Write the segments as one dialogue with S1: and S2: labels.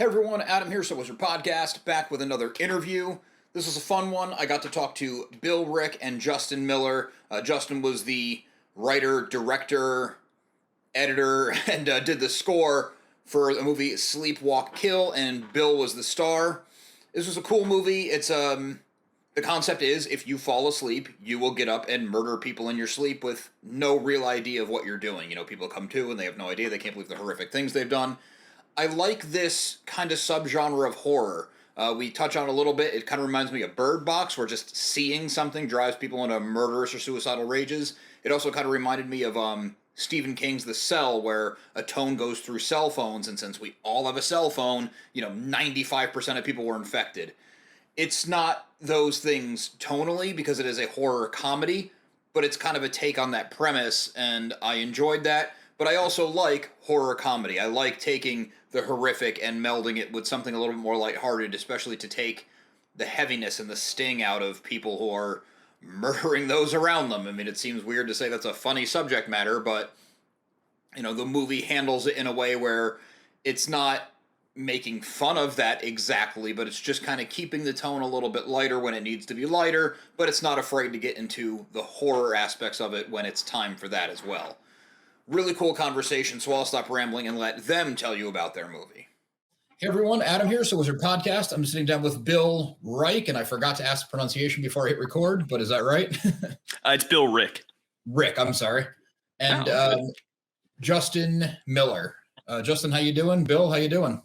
S1: Everyone, Adam here, So Was Your Podcast, back with another interview. This was a fun one. I got to talk to Bill Reick and Justin Miller. Justin was the writer, director, editor, and did the score for the movie Sleep, Walk, Kill, and Bill was the star. This was a cool movie. The concept is if you fall asleep, you will get up and murder people in your sleep with no real idea of what you're doing. You know, people come to and they have no idea. They can't believe the horrific things they've done. I like this kind of subgenre of horror. We touch on it a little bit. It kind of reminds me of Bird Box, where just seeing something drives people into murderous or suicidal rages. It also kind of reminded me of Stephen King's The Cell, where a tone goes through cell phones, and since we all have a cell phone, 95% of people were infected. It's not those things tonally because it is a horror comedy, but it's kind of a take on that premise, and I enjoyed that. But I also like horror comedy. I like taking the horrific and melding it with something a little bit more lighthearted, especially to take the heaviness and the sting out of people who are murdering those around them. I mean, it seems weird to say that's a funny subject matter, but, the movie handles it in a way where it's not making fun of that exactly, but it's just kind of keeping the tone a little bit lighter when it needs to be lighter, but it's not afraid to get into the horror aspects of it when it's time for that as well. Really cool conversation, so I'll stop rambling and let them tell you about their movie. Hey everyone, Adam here, So Was Your Podcast. I'm sitting down with Bill Reick, and I forgot to ask the pronunciation before I hit record, but is that right?
S2: It's Bill Reick.
S1: Rick, I'm sorry. And Justin Miller. Justin, how you doing? Bill, how you doing?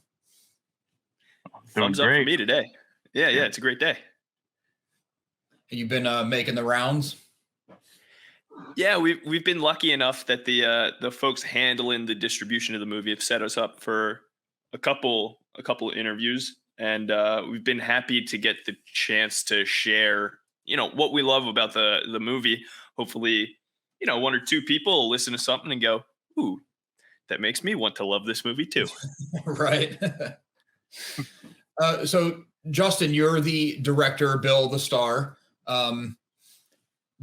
S2: Thumbs up for me today. Yeah, it's a great day.
S1: You've been making the rounds?
S2: Yeah, we've been lucky enough that the folks handling the distribution of the movie have set us up for a couple of interviews, and we've been happy to get the chance to share, what we love about the movie. Hopefully, one or two people will listen to something and go, "Ooh, that makes me want to love this movie too."
S1: Right. So, Justin, you're the director, Bill the star.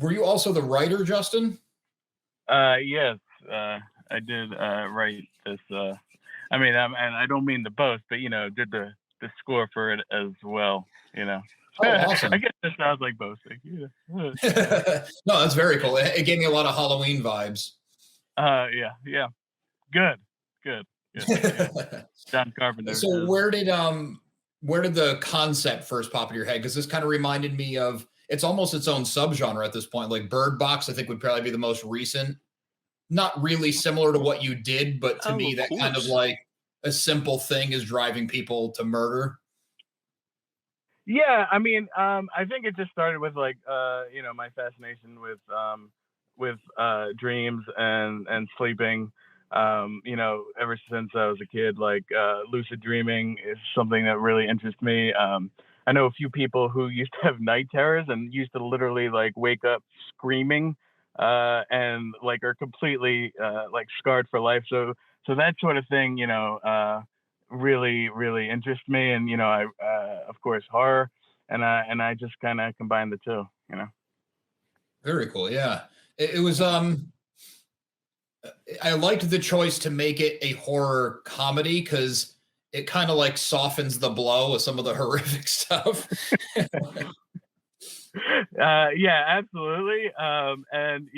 S1: Were you also the writer, Justin?
S3: Yes, I did write this. And I don't mean to boast, but did the score for it as well.
S1: Oh, awesome!
S3: I guess that sounds like boasting. Yeah.
S1: No, that's very cool. It gave me a lot of Halloween vibes.
S3: Yeah. Good. John Carpenter.
S1: So where did the concept first pop in your head? Because this kind of reminded me of. It's almost its own subgenre at this point. Like Bird Box, I think would probably be the most recent. Not really similar to what you did, but to me, that kind of like a simple thing is driving people to murder.
S3: Yeah, I think it just started with like, my fascination with dreams and sleeping. Ever since I was a kid, like lucid dreaming is something that really interests me. I know a few people who used to have night terrors and used to literally like wake up screaming and like are completely like scarred for life. So that sort of thing, really, really interests me. And, I of course, horror. And I just kind of combine the two,
S1: Very cool. Yeah. It was, I liked the choice to make it a horror comedy because it kind of like softens the blow of some of the horrific stuff.
S3: Yeah, absolutely. And,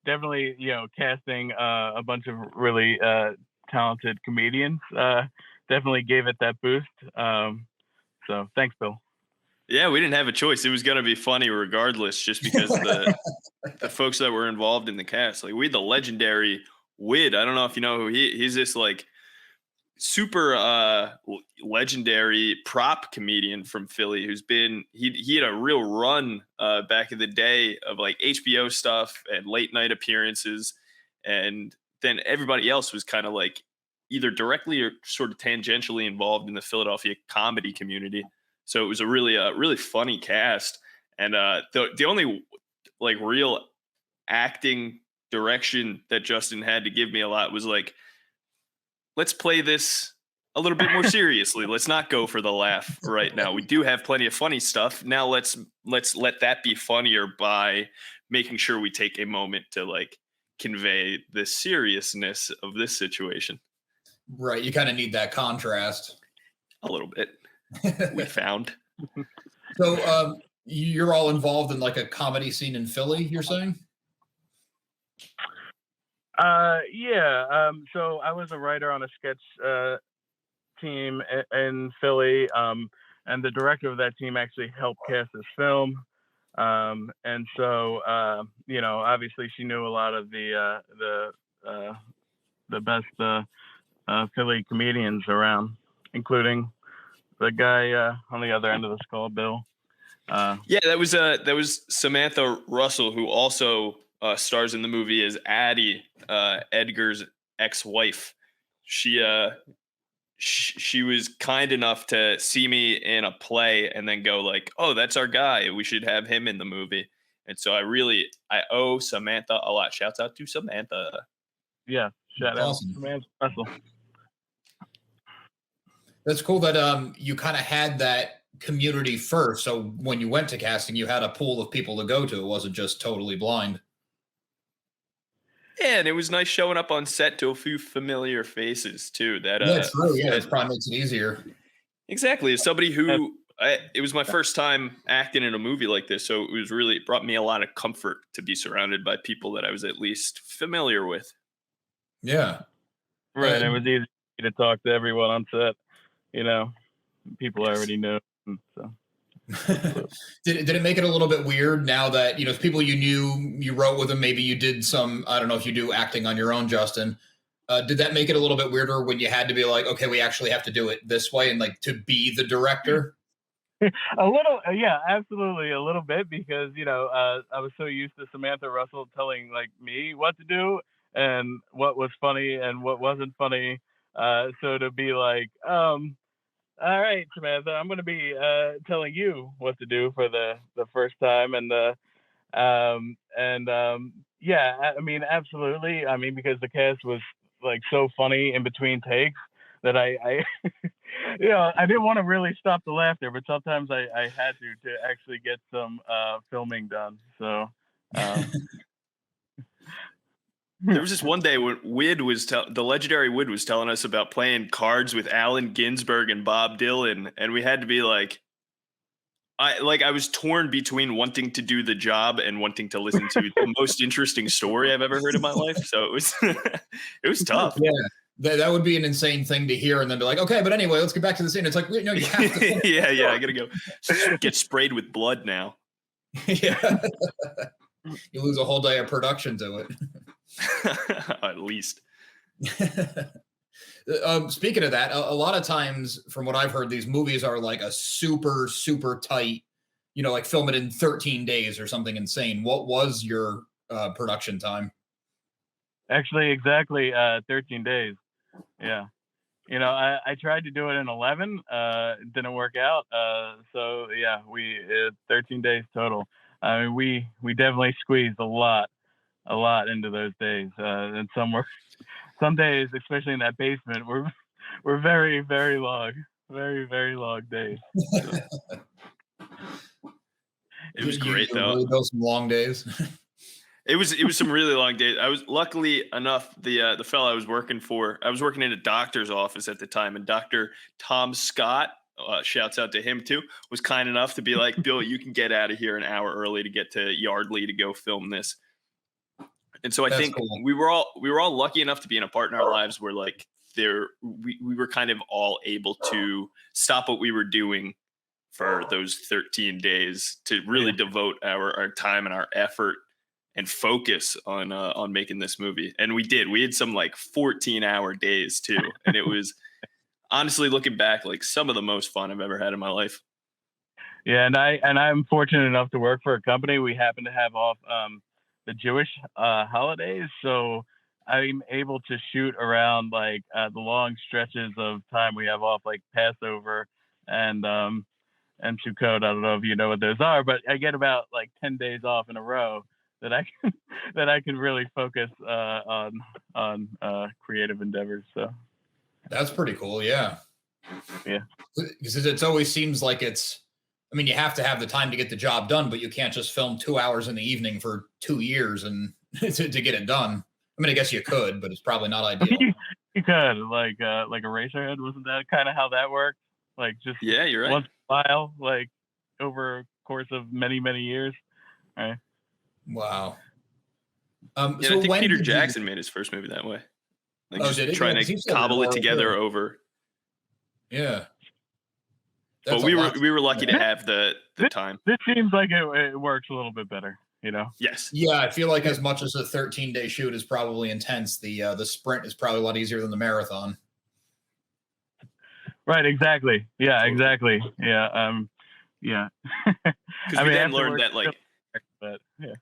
S3: definitely, casting a bunch of really talented comedians definitely gave it that boost. So thanks, Bill.
S2: Yeah, we didn't have a choice. It was going to be funny regardless, just because of the folks that were involved in the cast. Like, we had the legendary Wid. I don't know if you know who he's this like super legendary prop comedian from Philly who's been he had a real run back in the day of like HBO stuff and late night appearances, and then everybody else was kind of like either directly or sort of tangentially involved in the Philadelphia comedy community. So it was a really funny cast, and the only like real acting direction that Justin had to give me a lot was like, let's play this a little bit more seriously. Let's not go for the laugh right now. We do have plenty of funny stuff. Now let's let that be funnier by making sure we take a moment to like convey the seriousness of this situation.
S1: Right. You kind of need that contrast.
S2: A little bit. We found.
S1: So you're all involved in like a comedy scene in Philly, you're saying?
S3: Yeah. So I was a writer on a sketch team in Philly, and the director of that team actually helped cast this film. And so, obviously she knew a lot of the best Philly comedians around, including the guy on the other end of the call, Bill.
S2: Yeah, that was Samantha Russell, who also stars in the movie as Addie, Edgar's ex-wife. She was kind enough to see me in a play and then go like, "Oh, that's our guy. We should have him in the movie." And so I owe Samantha a lot. Shouts out to Samantha.
S3: Yeah, shout out Samantha Russell.
S1: That's cool that you kind of had that community first. So when you went to casting, you had a pool of people to go to. It wasn't just totally blind.
S2: Yeah, and it was nice showing up on set to a few familiar faces too.
S1: That's true. Yeah, it probably makes it easier.
S2: Exactly. As somebody who it was my first time acting in a movie like this, so it brought me a lot of comfort to be surrounded by people that I was at least familiar with.
S1: Yeah.
S3: Right. It was easy to talk to everyone on set. People I already know. So.
S1: Did it make it a little bit weird now that, people you knew, you wrote with them, maybe you did some, I don't know if you do acting on your own, Justin. Did that make it a little bit weirder when you had to be like, okay, we actually have to do it this way and like to be the director?
S3: A little, yeah, absolutely. A little bit because, I was so used to Samantha Russell telling like me what to do and what was funny and what wasn't funny. So to be like, all right, Samantha, I'm going to be telling you what to do for the first time. Yeah, I mean, absolutely. I mean, because the cast was like so funny in between takes that I I didn't want to really stop the laughter, but sometimes I had to actually get some filming done. So.
S2: There was this one day when the legendary Wid was telling us about playing cards with Allen Ginsberg and Bob Dylan, and we had to be like, I was torn between wanting to do the job and wanting to listen to the most interesting story I've ever heard in my life. So it was it was tough.
S1: Yeah. That would be an insane thing to hear and then be like, okay, but anyway, let's get back to the scene. It's like, no, you have to.
S2: yeah, I gotta go get sprayed with blood now.
S1: Yeah. You lose a whole day of production to it.
S2: At least.
S1: Speaking of that, a lot of times from what I've heard, these movies are like a super, super tight, like film it in 13 days or something insane. What was your production time?
S3: Actually, exactly 13 days. Yeah. I tried to do it in 11. It didn't work out. So yeah, 13 days total. I mean, we definitely squeezed a lot into those days. And some days, especially in that basement, were very, very long, very, very long days. So.
S2: It was great though.
S1: Really those some long days.
S2: It was some really long days. I was luckily enough the fellow I was working in a doctor's office at the time, and Dr. Tom Scott, shouts out to him too, was kind enough to be like, Bill, you can get out of here an hour early to get to Yardley to go film this. And so I think cool. we were all lucky enough to be in a part in our lives where like we were kind of all able to stop what we were doing for those 13 days to really devote our time and our effort and focus on making this movie. And we did. We had some like 14-hour days too. And it was honestly, looking back, like some of the most fun I've ever had in my life.
S3: Yeah, and I'm fortunate enough to work for a company. We happen to have off the Jewish holidays, so I'm able to shoot around like the long stretches of time we have off, like Passover and Sukkot. I don't know if you know what those are, but I get about like 10 days off in a row that I can really focus on creative endeavors. So
S1: that's pretty cool. Yeah. Because it always seems like you have to have the time to get the job done, but you can't just film 2 hours in the evening for 2 years and to get it done. I mean, I guess you could, but it's probably not ideal.
S3: You could like Eraserhead. Wasn't that kind of how that worked? Like just
S2: Yeah, you're right.
S3: once in a while, like over a course of many years, right?
S1: Wow.
S2: Yeah,
S1: So
S2: I think
S1: when
S2: Peter
S1: did you?
S2: Jackson made his first movie that way. Like
S1: Oh, did
S2: just
S1: it? Yeah,
S2: trying
S1: 'cause
S2: to
S1: he said
S2: cobble it
S1: more.
S2: together
S1: Yeah.
S2: over.
S1: Yeah.
S2: But
S1: That's a lot.
S2: we were lucky to
S3: This,
S2: have the
S3: this,
S2: time.
S3: this seems like it works a little bit better, you know?
S2: Yes.
S1: Yeah, I feel like as much as a 13-day shoot is probably intense, the sprint is probably a lot easier than the marathon.
S3: Right. Exactly. Yeah.
S2: Totally.
S3: Exactly. Yeah. Yeah.
S2: Because we then learned that like
S3: but yeah.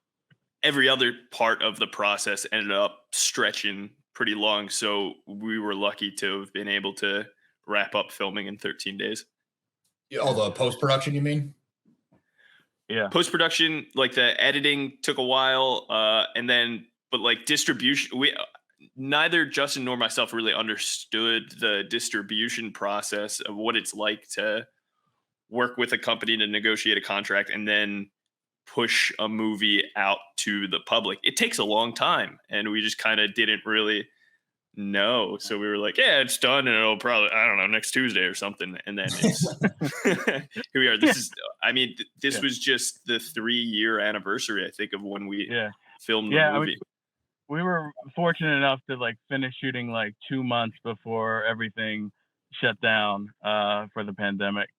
S2: every other part of the process ended up stretching pretty long. So we were lucky to have been able to wrap up filming in 13 days.
S1: All the post-production, you mean?
S3: Yeah.
S2: Post-production, like the editing took a while. But like distribution, neither Justin nor myself really understood the distribution process of what it's like to work with a company to negotiate a contract and then push a movie out to the public. It takes a long time, and we just kind of didn't really know. So we were like, yeah, it's done, and it'll probably, I don't know, next Tuesday or something. And then it's here we are. This was just the 3-year anniversary, I think, of when we filmed the movie.
S3: We were fortunate enough to like finish shooting like 2 months before everything shut down for the pandemic.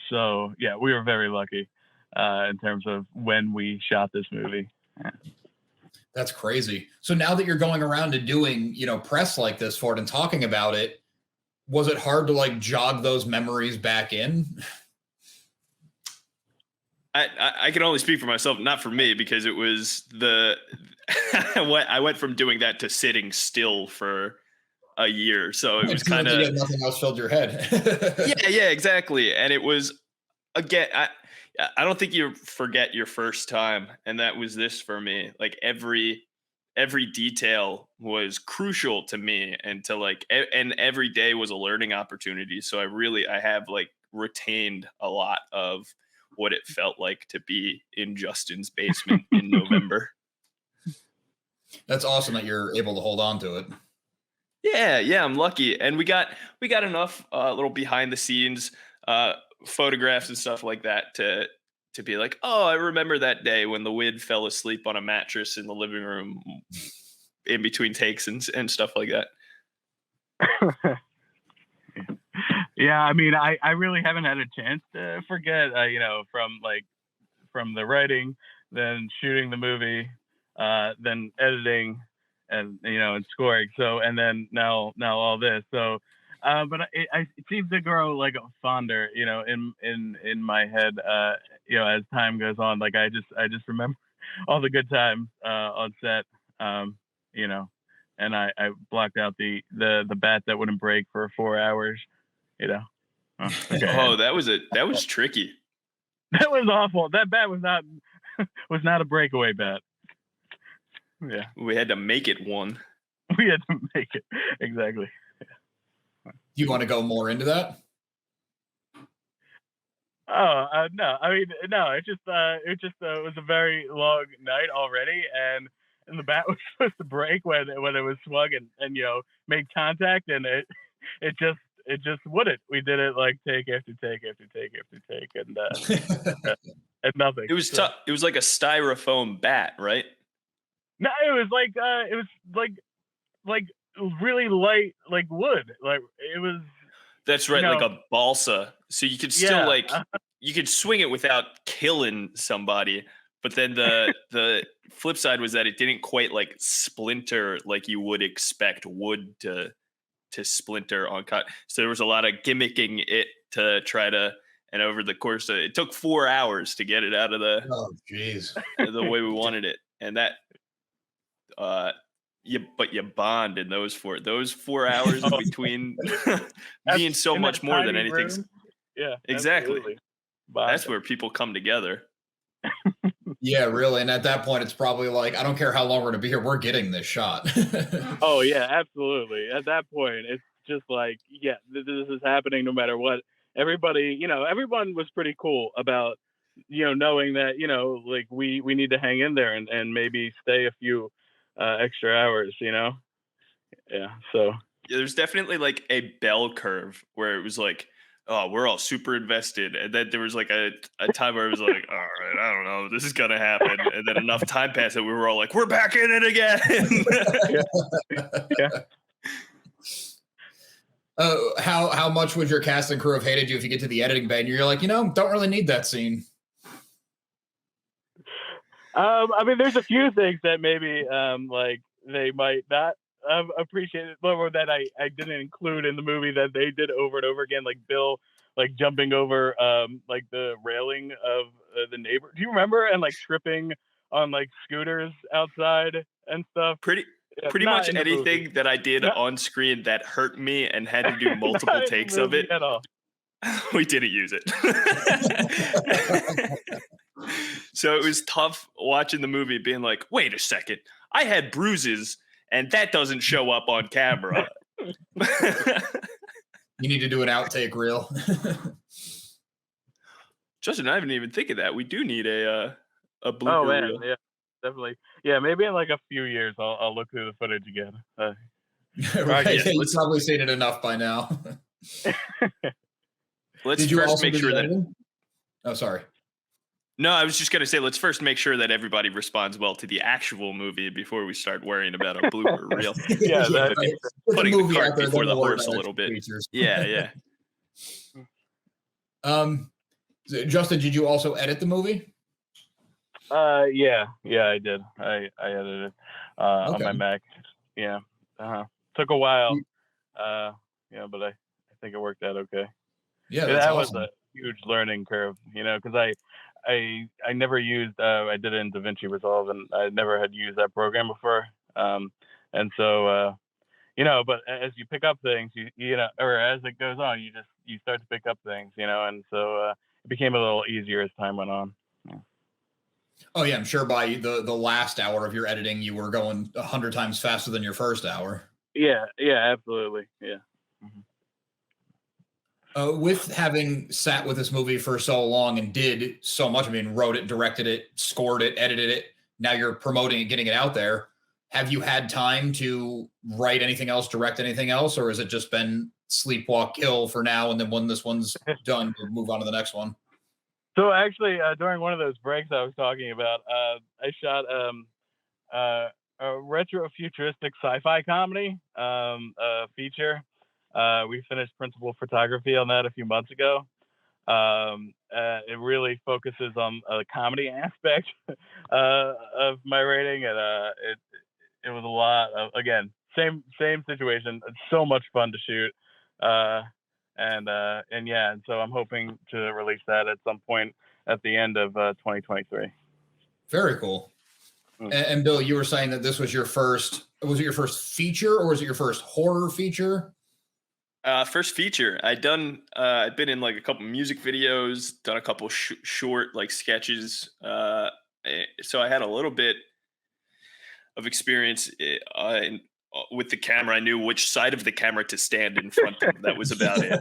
S3: So yeah, we were very lucky in terms of when we shot this movie.
S1: That's crazy. So now that you're going around and doing, press like this for it and talking about it, was it hard to like jog those memories back in?
S2: I can only speak for myself, not for me, because it was I went from doing that to sitting still for a year. So it was kind of
S1: nothing else filled your head.
S2: yeah, exactly. And it was, again, I don't think you forget your first time, and that was this for me. Like every detail was crucial to me, and and every day was a learning opportunity. So I have like retained a lot of what it felt like to be in Justin's basement in November.
S1: That's awesome that you're able to hold on to it.
S2: Yeah, I'm lucky, and we got enough little behind the scenes photographs and stuff like that to be like, oh, I remember that day when the Wid fell asleep on a mattress in the living room in between takes and stuff like that.
S3: Yeah, I mean, I really haven't had a chance to forget, from the writing, then shooting the movie, then editing, and and scoring. So and then now all this. So, but it seems to grow like fonder, in my head, as time goes on. Like I just remember all the good times on set, and I blocked out the bat that wouldn't break for 4 hours. Okay.
S2: Oh, that was tricky.
S3: That was awful. That bat was not a breakaway bat. Yeah,
S2: we had to make it one.
S3: We had to make it exactly.
S1: Do you want to go more into that?
S3: Oh no, I mean no. It was a very long night already, and the bat was supposed to break when it was swung and made contact, and it just wouldn't. We did it like take after take after take after take, and nothing.
S2: It was tough. It was like a styrofoam bat, right?
S3: No, it was like really light, like wood. Like it was.
S2: That's right, like a balsa. So you could still you could swing it without killing somebody. But then the flip side was that it didn't quite like splinter like you would expect wood to splinter on cut. So there was a lot of gimmicking it to try to, and over the course of it took 4 hours to get it out of the the way we wanted it. And that you bond in those 4 hours in between being so much more than anything.
S3: Yeah,
S2: exactly. That's where people come together.
S1: Yeah, really. And at that point, it's probably like, I don't care how long we're going to be here. We're getting this shot.
S3: Oh, yeah, absolutely. At that point, it's just like, yeah, this is happening no matter what. Everybody, everyone was pretty cool about, knowing that, like we need to hang in there and maybe stay a few extra hours, Yeah. So
S2: there's definitely like a bell curve where it was like, oh, we're all super invested, and then there was like a time where it was like, all right, I don't know, this is gonna happen, and then enough time passed that we were all like, we're back in it again.
S3: Yeah.
S1: How much would your cast and crew have hated you if you get to the editing bay and you're like, don't really need that scene?
S3: I mean, there's a few things that maybe like they might not appreciate it, or that I didn't include in the movie that they did over and over again, like Bill like jumping over like the railing of the neighbor. Do you remember? And like tripping on like scooters outside and stuff.
S2: Pretty
S3: Not
S2: much
S3: in the movie.
S2: anything that I did on screen that hurt me and had to do multiple
S3: Not in the
S2: takes of
S3: movie
S2: it,
S3: at all.
S2: we didn't use it. So it was tough watching the movie being like, wait a second, I had bruises and that doesn't show up on camera.
S1: You need to do an outtake reel.
S2: Justin, I haven't even think of that. We do need a
S3: Oh
S2: blooper
S3: man,
S2: reel.
S3: yeah, definitely. Yeah, maybe in like a few years I'll look through the footage again.
S1: Right,
S2: yeah,
S1: yeah, you've probably seen it enough by now.
S2: Let's
S1: Did you
S2: first
S1: also
S2: make
S1: do
S2: sure
S1: the
S2: that.
S1: editing? Oh, sorry.
S2: No, I was just going to say, let's first make sure that everybody responds well to the actual movie before we start worrying about a blooper reel.
S3: Yeah, that-
S1: right.
S2: Putting
S1: the
S2: the
S1: movie
S2: cart
S1: out there,
S2: before
S1: then
S2: the
S1: we'll worry
S2: horse a
S1: about
S2: little bit.
S1: features.
S2: Yeah.
S1: Justin, did you also edit the movie?
S3: yeah, I did. I edited on my
S1: Okay.
S3: Mac. Yeah. Took a while. But I think it worked out okay.
S1: Yeah, that's
S3: that
S1: awesome.
S3: was a huge learning curve, because I never used I did it in DaVinci Resolve, and I never had used that program before. And so but as you pick up things, or as it goes on, you start to pick up things, and so it became a little easier as time went on.
S1: Oh yeah, I'm sure by the last hour of your editing, you were going 100 times faster than your first hour.
S3: Yeah, absolutely. Yeah.
S1: With having sat with this movie for so long and did so much, I mean, wrote it, directed it, scored it, edited it. Now you're promoting it, getting it out there. Have you had time to write anything else, direct anything else, or has it just been sleepwalk kill for now? And then when this one's done, we'll move on to the next one.
S3: So actually, during one of those breaks I was talking about, I shot a retro futuristic sci-fi comedy feature. We finished principal photography on that a few months ago. It really focuses on the comedy aspect of my writing, and it was a lot of, again, same situation. It's so much fun to shoot, and so I'm hoping to release that at some point at the end of 2023.
S1: Very cool. And Bill, you were saying that this was your first. Was it your first feature, or was it your first horror feature?
S2: First feature. I'd been in like a couple music videos, done a couple short like sketches. So I had a little bit of experience with the camera. I knew which side of the camera to stand in front of. That was about it.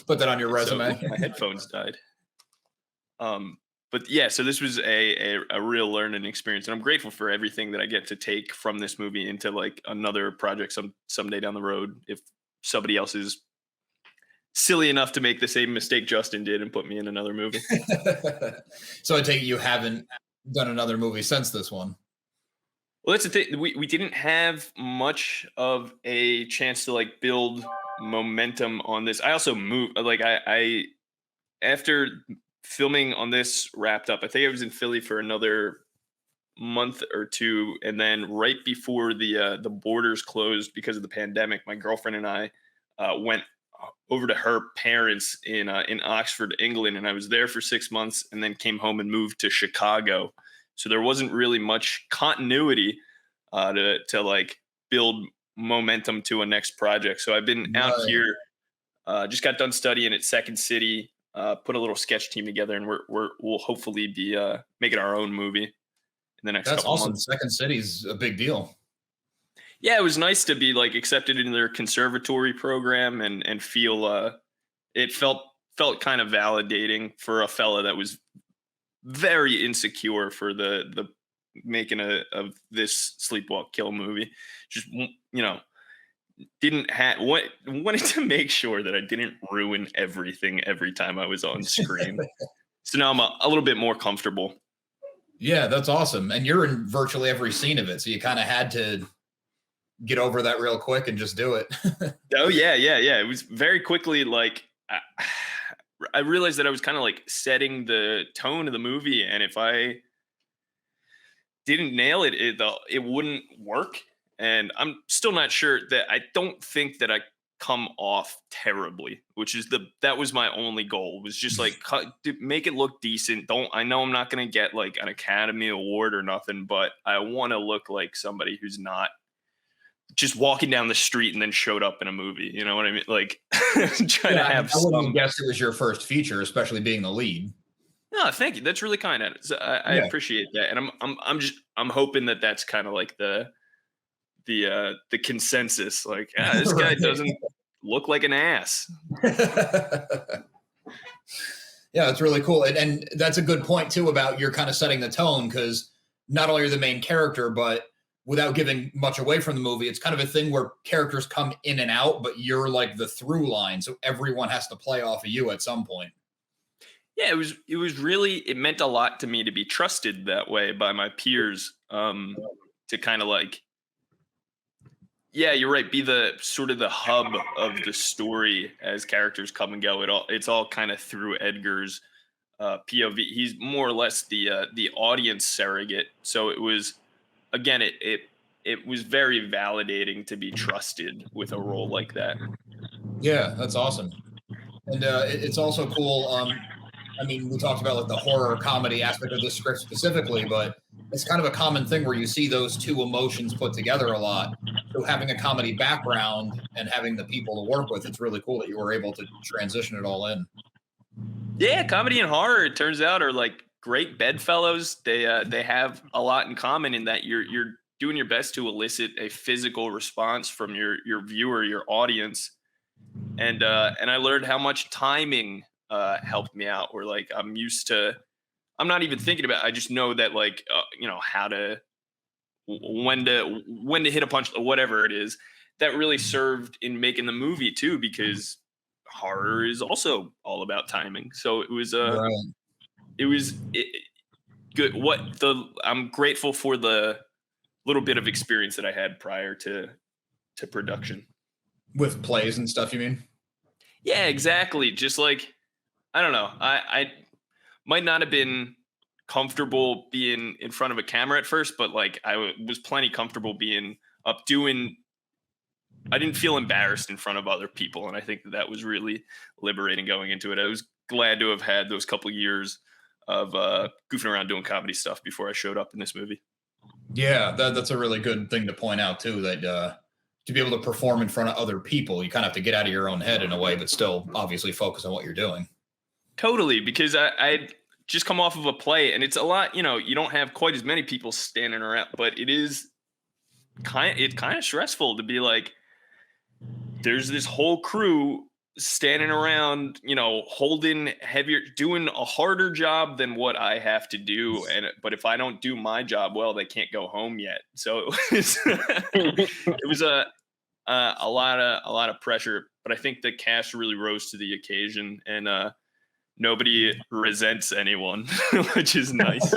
S1: Put that on your resume.
S2: So my headphones died. But yeah, so this was a real learning experience, and I'm grateful for everything that I get to take from this movie into like another project someday down the road. If somebody else is silly enough to make the same mistake Justin did and put me in another movie.
S1: So I take it you haven't done another movie since this one.
S2: Well, that's the thing. We didn't have much of a chance to like build momentum on this. I also moved, like I after filming on this wrapped up, I think I was in Philly for another month or two, and then right before the borders closed because of the pandemic, my girlfriend and I went over to her parents in Oxford, England, and I was there for 6 months, and then came home and moved to Chicago. So there wasn't really much continuity to like build momentum to a next project. So I've been out here, just got done studying at Second City, put a little sketch team together, and we'll hopefully be making our own movie in the next couple
S1: awesome.
S2: months.
S1: Second City's a big deal.
S2: Yeah, it was nice to be like accepted in their conservatory program and feel it felt kind of validating for a fella that was very insecure for the making of this sleepwalk kill movie. Just wanted to make sure that I didn't ruin everything every time I was on screen. So now I'm a little bit more comfortable.
S1: Yeah, that's awesome. And you're in virtually every scene of it, so you kind of had to get over that real quick and just do it.
S2: Oh yeah. It was very quickly like I realized that I was kind of like setting the tone of the movie, and if I didn't nail it, it wouldn't work. And I'm still not sure that I don't think that I come off terribly, which is that was my only goal, was just like make it look decent. I know I'm not going to get like an Academy Award or nothing, but I want to look like somebody who's not just walking down the street and then showed up in a movie. You know what I mean? Like trying to have
S1: I wouldn't guess it was your first feature, especially being the lead.
S2: No, thank you. That's really kind of it. So I appreciate that, and I'm hoping that that's kind of like the consensus. Like, this guy doesn't look like an ass.
S1: Yeah, that's really cool, and that's a good point too about you're kind of setting the tone, because not only are you the main character, but without giving much away from the movie, it's kind of a thing where characters come in and out, but you're like the through line, so everyone has to play off of you at some point.
S2: Yeah, it was really, it meant a lot to me to be trusted that way by my peers, to kind of like, yeah, you're right, be the sort of the hub of the story as characters come and go. It's all kind of through Edgar's POV. He's more or less the audience surrogate. So it was, again, it was very validating to be trusted with a role like that.
S1: Yeah, that's awesome. And it's also cool. I mean, we talked about like the horror comedy aspect of this script specifically, but it's kind of a common thing where you see those two emotions put together a lot. So having a comedy background and having the people to work with, it's really cool that you were able to transition it all in.
S2: Yeah, comedy and horror, it turns out, are like great bedfellows. They have a lot in common in that you're doing your best to elicit a physical response from your viewer, your audience. And I learned how much timing helped me out, where like I'm not even thinking about it. I just know that like how to when to hit a punch, whatever it is. That really served in making the movie too, because horror is also all about timing. So it was good. I'm grateful for the little bit of experience that I had prior to production
S1: with plays and stuff. You mean?
S2: Yeah, exactly. Just like, I don't know. I might not have been comfortable being in front of a camera at first, but like I was plenty comfortable being up doing. I didn't feel embarrassed in front of other people, and I think that was really liberating going into it. I was glad to have had those couple years of goofing around doing comedy stuff before I showed up in this movie.
S1: Yeah, that's a really good thing to point out too. That to be able to perform in front of other people, you kind of have to get out of your own head in a way, but still obviously focus on what you're doing.
S2: Totally, because I just come off of a play, and it's a lot. You don't have quite as many people standing around, but it's kind of stressful to be like, there's this whole crew standing around, holding heavier, doing a harder job than what I have to do. But if I don't do my job well, they can't go home yet. So it was a lot of pressure, but I think the cast really rose to the occasion, and nobody resents anyone, which is nice.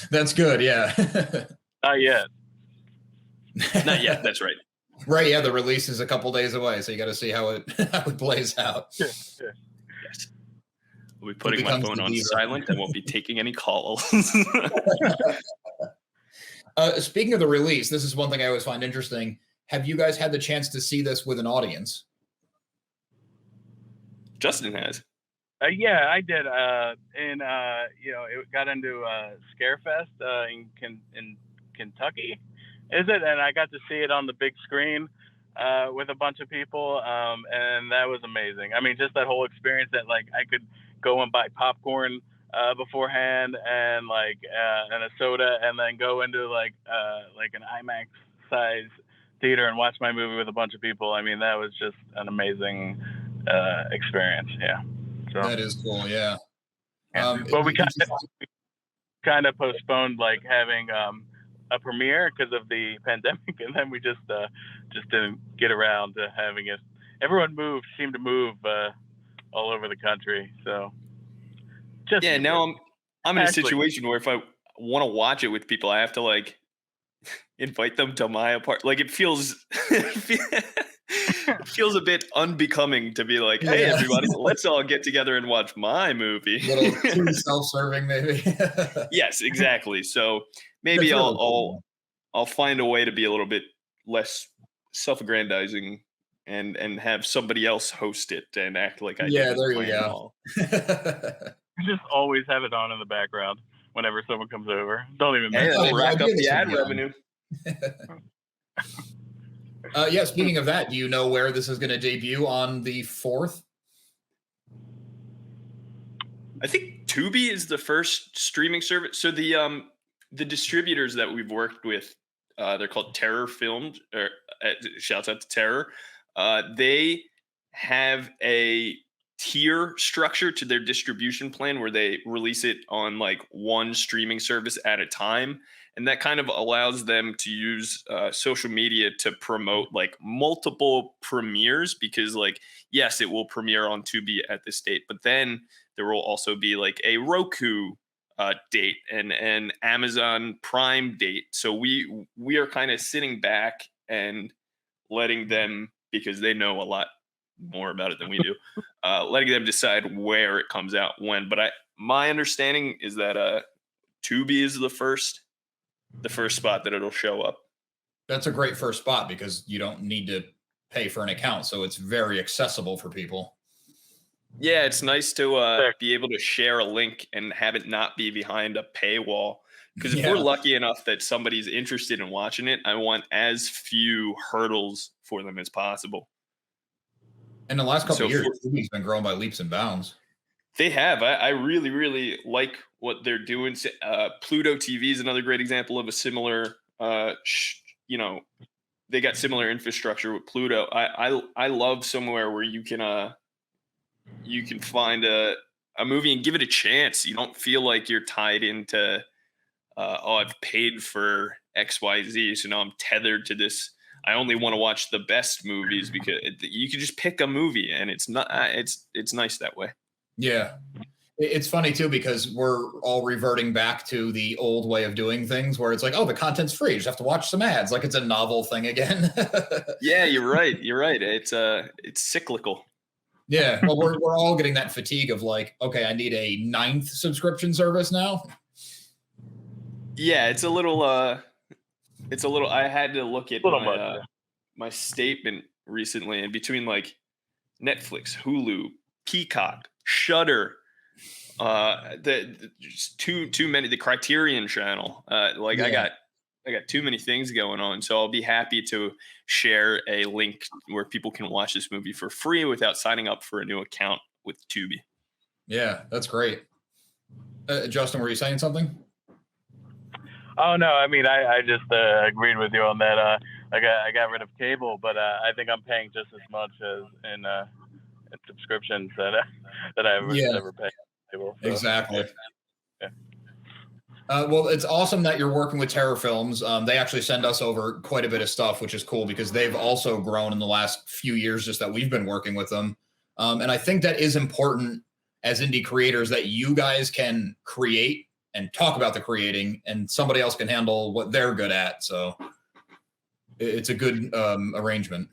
S1: That's good. Yeah.
S3: Not yet.
S2: Not yet. That's right.
S1: Right, yeah, the release is a couple days away, so you got to see how it plays out.
S2: Yes. We'll be putting my phone on silent and won't be taking any calls.
S1: Speaking of the release, this is one thing I always find interesting. Have you guys had the chance to see this with an audience?
S2: Justin has.
S3: Yeah, I did. It got into Scarefest in Kentucky. Is it? And I got to see it on the big screen with a bunch of people, and that was amazing. I mean, just that whole experience that like I could go and buy popcorn beforehand and and a soda, and then go into like an IMAX size theater and watch my movie with a bunch of people. I mean, that was just an amazing experience. Yeah. So
S1: that is cool. Yeah.
S3: But we kind of postponed like having a premiere because of the pandemic, and then we just didn't get around to having it. Everyone seemed to move all over the country. So just
S2: Yeah, now I'm in a
S3: Actually-
S2: situation where if I want to watch it with people, I have to like invite them to my apartment. Like it feels it feels a bit unbecoming to be like, hey,
S1: Yeah.
S2: everybody, let's all get together and watch my movie.
S1: Little too self-serving, maybe.
S2: Yes, exactly. So maybe
S1: That's really
S2: I'll
S1: cool.
S2: I'll find a way to be a little bit less self-aggrandizing and have somebody else host it and act like I
S1: Yeah,
S2: did
S1: there you
S2: plan it
S1: go.
S2: all.
S3: just always have it on in the background whenever someone comes over. Don't even
S2: Hey,
S3: mention
S2: that'll
S1: Oh,
S2: rack
S1: the
S2: up
S1: idea
S2: the
S1: this
S2: ad
S1: would be on.
S2: revenue.
S1: Yeah, speaking of that, do you know where this is going to debut on the 4th?
S2: I think Tubi is the first streaming service. So the distributors that we've worked with, they're called Terror Films, or shouts out to Terror. They have a tier structure to their distribution plan where they release it on like one streaming service at a time, and that kind of allows them to use social media to promote like multiple premieres, because like yes, it will premiere on Tubi at this date, but then there will also be like a Roku date and an Amazon Prime date. So we are kind of sitting back and letting them, because they know a lot more about it than we do, letting them decide where it comes out when. But my understanding is that Tubi is the first spot that it'll show up.
S1: That's a great first spot because you don't need to pay for an account, so it's very accessible for people.
S2: Yeah, it's nice to be able to share a link and have it not be behind a paywall. Because if we're
S1: Yeah.
S2: lucky enough that somebody's interested in watching it, I want as few hurdles for them as possible.
S1: In the last couple
S2: So
S1: of years, Tubi's been growing by leaps and bounds.
S2: They have. I really, really like what they're doing. Pluto TV is another great example of a similar, they got similar infrastructure with Pluto. I love somewhere where you can find a movie and give it a chance. You don't feel like you're tied into, I've paid for XYZ, so now I'm tethered to this. I only want to watch the best movies, because you can just pick a movie, and it's not. It's nice that way.
S1: Yeah. It's funny too, because we're all reverting back to the old way of doing things where it's like, oh, the content's free. You just have to watch some ads. Like it's a novel thing again.
S2: Yeah, you're right. You're right. It's cyclical.
S1: Yeah. Well, we're all getting that fatigue of like, okay, I need a 9th subscription service now.
S2: Yeah, it's a little I had to look at
S3: much.
S2: my statement recently, and between like Netflix, Hulu, Peacock, Shudder, just too many, the Criterion channel. Like
S1: Yeah.
S2: I got too many things going on. So I'll be happy to share a link where people can watch this movie for free without signing up for a new account with Tubi.
S1: Yeah, that's great. Justin, were you saying something?
S3: Oh no, I mean I just agreed with you on that. I got rid of cable, but I think I'm paying just as much as in subscriptions that I ever paid. Cable, so.
S1: Exactly.
S3: Yeah.
S1: Well, it's awesome that you're working with Terror Films. They actually send us over quite a bit of stuff, which is cool because they've also grown in the last few years just that we've been working with them. And I think that is important as indie creators, that you guys can create and talk about the creating, and somebody else can handle what they're good at. So it's a good arrangement.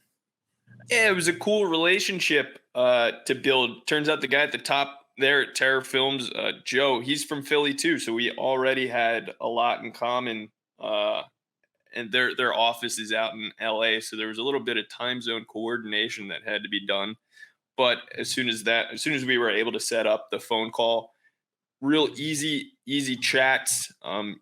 S2: Yeah, it was a cool relationship to build. Turns out the guy at the top there at Terror Films, Joe, he's from Philly too, so we already had a lot in common. And their office is out in LA, so there was a little bit of time zone coordination that had to be done. But as soon as we were able to set up the phone call, real easy chats,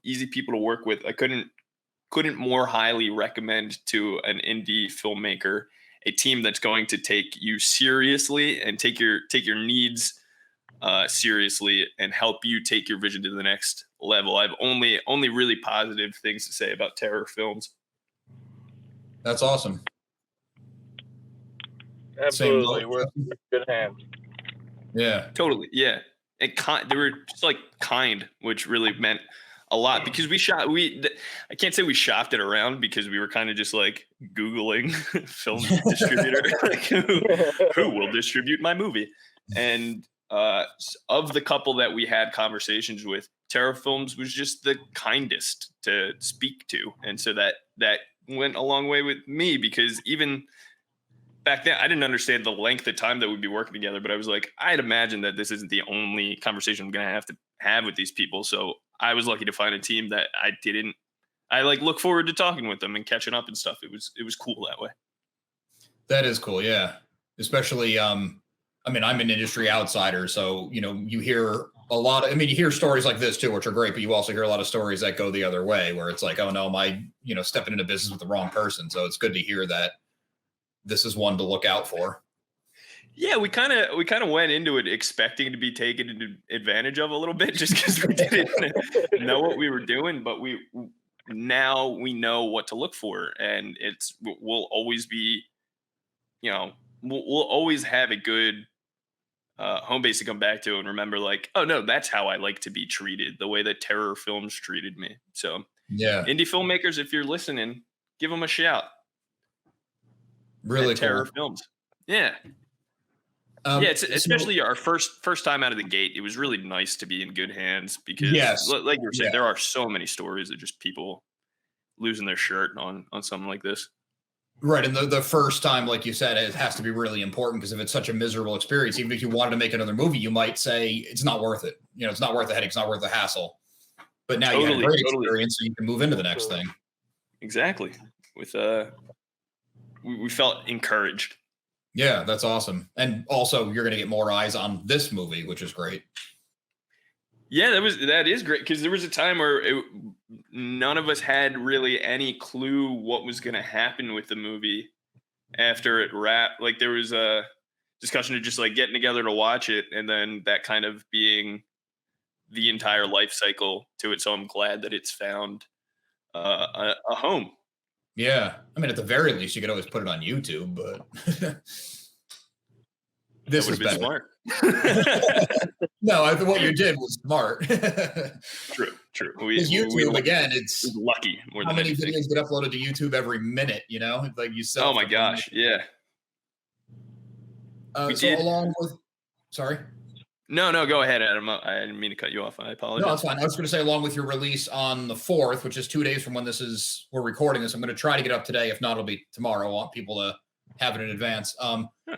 S2: easy people to work with. I couldn't more highly recommend to an indie filmmaker a team that's going to take you seriously and take your needs seriously and help you take your vision to the next level. I've only really positive things to say about Terror Films.
S1: That's awesome.
S3: Absolutely, we're in good hands.
S1: Yeah,
S2: Totally, yeah. And they were just like kind, which really meant a lot because I can't say we shopped it around because we were kind of just like Googling film distributor, like who will distribute my movie. And of the couple that we had conversations with, Terror Films was just the kindest to speak to. And so that went a long way with me, because even back then I didn't understand the length of time that we'd be working together, but I was like, I'd imagine that this isn't the only conversation I'm going to have with these people. So I was lucky to find a team that I like look forward to talking with them and catching up and stuff. It was cool that way.
S1: That is cool. Yeah. Especially, I mean, I'm an industry outsider, so, you know, you hear a lot of, I mean, you hear stories like this too, which are great, but you also hear a lot of stories that go the other way, where it's like, oh no, stepping into business with the wrong person. So it's good to hear that this is one to look out for.
S2: Yeah, we kind of went into it expecting to be taken advantage of a little bit, just because we didn't know what we were doing, but now we know what to look for, and we'll always be, you know, we'll always have a good home base to come back to and remember, like, oh no, that's how I like to be treated, the way that Terror Films treated me. So
S1: yeah,
S2: indie filmmakers, if you're listening, give them a shout.
S1: Really cool.
S2: Terror Films. Yeah. It's especially our first time out of the gate. It was really nice to be in good hands, because like you were saying, there are so many stories of just people losing their shirt on something like this.
S1: Right. And the first time, like you said, it has to be really important, because if it's such a miserable experience, even if you wanted to make another movie, you might say it's not worth it. You know, it's not worth the headache. It's not worth the hassle. But now you have a great experience, so you can move into the next thing.
S2: Exactly. With we felt encouraged.
S1: Yeah, that's awesome. And also, you're going to get more eyes on this movie, which is great.
S2: Yeah, that is great, because there was a time where none of us had really any clue what was going to happen with the movie after it wrapped. Like, there was a discussion of just like getting together to watch it, and then that kind of being the entire life cycle to it. So I'm glad that it's found a home.
S1: Yeah, I mean, at the very least, you could always put it on YouTube, but this is better.
S2: Smart.
S1: No, I think what you did was smart.
S2: True.
S1: Because YouTube, again, it's
S2: lucky. More
S1: how
S2: than
S1: many
S2: anything.
S1: videos get uploaded to YouTube every minute? You know, like you said.
S2: Oh my gosh, yeah.
S1: Along with, sorry.
S2: No, go ahead, Adam. I didn't mean to cut you off. I apologize.
S1: No, it's fine. I was going to say, along with your release on the 4th, which is 2 days from when we're recording this, I'm going to try to get up today. If not, it'll be tomorrow. I want people to have it in advance.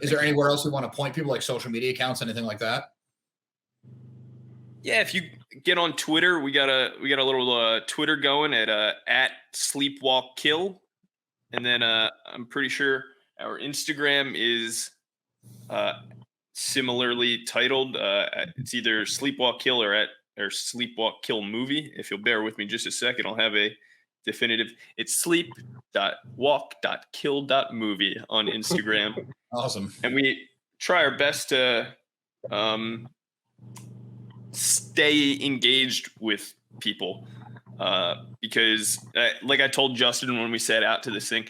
S1: Is there anywhere else we want to point people, like social media accounts, anything like that?
S2: Yeah, if you get on Twitter, we got a little Twitter going at sleepwalkkill, and then I'm pretty sure our Instagram is similarly titled. It's either sleepwalkkill or sleepwalkkill movie. If you'll bear with me just a second, I'll have a definitive. It's sleep.walk.kill.movie on Instagram.
S1: Awesome.
S2: And we try our best to stay engaged with people, because like I told Justin when we set out to this thing,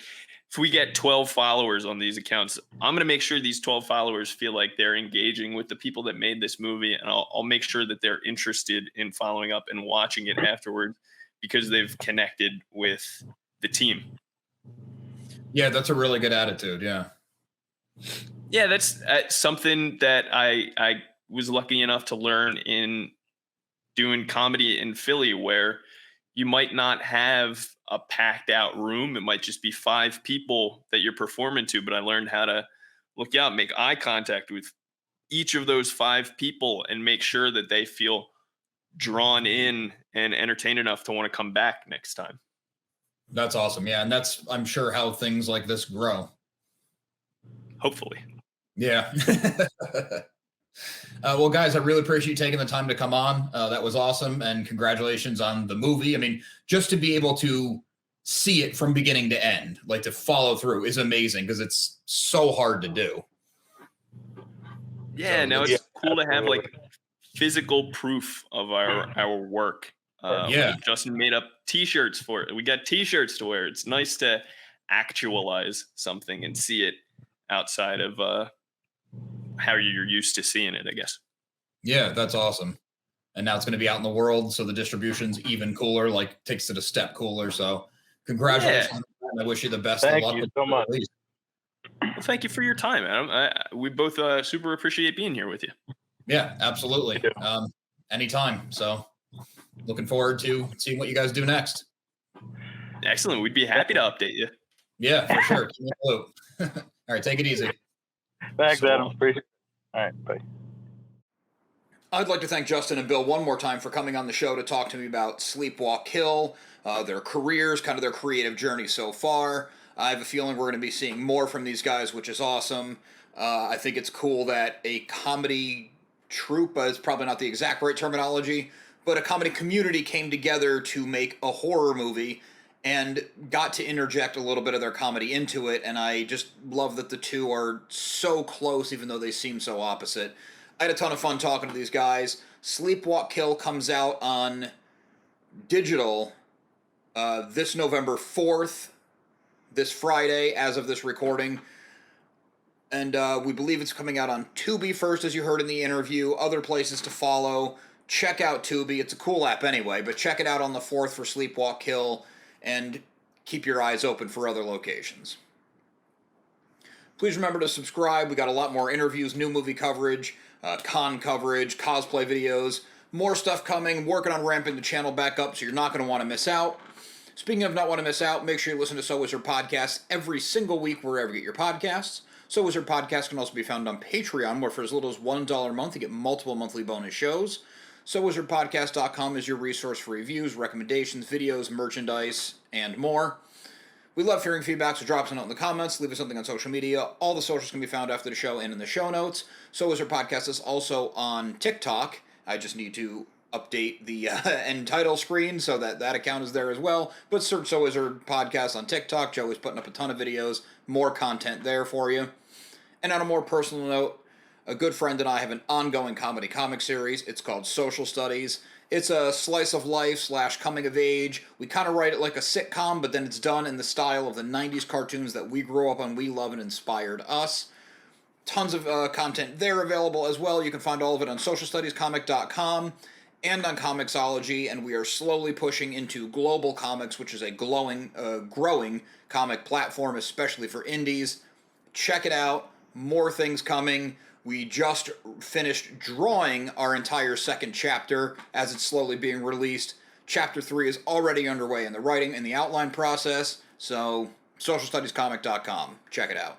S2: if we get 12 followers on these accounts, I'm going to make sure these 12 followers feel like they're engaging with the people that made this movie, and I'll make sure that they're interested in following up and watching it afterward, because they've connected with the team.
S1: Yeah, that's a really good attitude. Yeah,
S2: that's something that I was lucky enough to learn in doing comedy in Philly, where you might not have a packed out room. It might just be 5 people that you're performing to, but I learned how to look out, make eye contact with each of those 5 people and make sure that they feel drawn in and entertained enough to want to come back next time.
S1: That's awesome. Yeah. And that's, I'm sure, how things like this grow.
S2: Hopefully.
S1: Yeah. Well, guys, I really appreciate you taking the time to come on. That was awesome. And congratulations on the movie. I mean, just to be able to see it from beginning to end, like to follow through, is amazing, because it's so hard to do.
S2: Yeah,
S1: so,
S2: it's cool to have like physical proof of our work. Justin made up t-shirts for it. We got t-shirts to wear. It's nice to actualize something and see it outside of how you're used to seeing it, I guess.
S1: Yeah, that's awesome. and now it's going to be out in the world, so the distribution's even cooler, like takes it a step cooler. So congratulations. I wish you the best of luck.
S3: Thank you so much.
S2: Well, thank you for your time, man. We both super appreciate being here with you.
S1: Yeah, absolutely. Anytime. So looking forward to seeing what you guys do next.
S2: Excellent. We'd be happy to update you.
S1: Yeah, for sure. Keep me in the loop. All right, take it easy.
S3: Thanks, Adam. Appreciate it. All right, bye.
S1: I'd like to thank Justin and Bill one more time for coming on the show to talk to me about Sleepwalk Kill, their careers, kind of their creative journey so far. I have a feeling we're going to be seeing more from these guys, which is awesome. I think it's cool that a comedy troupe, is probably not the exact right terminology, but a comedy community came together to make a horror movie and got to interject a little bit of their comedy into it, and I just love that the two are so close even though they seem so opposite. I had a ton of fun talking to these guys. Sleepwalk Kill comes out on digital this November 4th, this Friday, as of this recording. And we believe it's coming out on Tubi first, as you heard in the interview. Other places to follow. Check out Tubi. It's a cool app anyway, but check it out on the 4th for Sleepwalk Kill, and keep your eyes open for other locations. Please remember to subscribe. We got a lot more interviews, new movie coverage, con coverage, cosplay videos, more stuff coming. Working on ramping the channel back up, so you're not going to want to miss out. Speaking of not want to miss out, make sure you listen to So Wizard Podcast every single week wherever you get your podcasts. So Wizard Podcast can also be found on Patreon, where for as little as $1 a month, you get multiple monthly bonus shows. SoWizardPodcast.com is your resource for reviews, recommendations, videos, merchandise, and more. We love hearing feedback, so drop us a note in the comments, leave us something on social media. All the socials can be found after the show and in the show notes. So Wizard Podcast is also on TikTok. I just need to update the end title screen so that account is there as well. But search So Wizard Podcast on TikTok. Joey's putting up a ton of videos, more content there for you. And on a more personal note, a good friend and I have an ongoing comedy comic series. It's called Social Studies. It's a slice of life / coming of age. We kind of write it like a sitcom, but then it's done in the style of the 90s cartoons that we grew up on, we love, and inspired us. Tons of content there available as well. You can find all of it on socialstudiescomic.com and on Comixology, and we are slowly pushing into Global Comics, which is a growing comic platform, especially for indies. Check it out. More things coming. We just finished drawing our entire second chapter as it's slowly being released. Chapter 3 is already underway in the writing and the outline process, so socialstudiescomic.com. Check it out.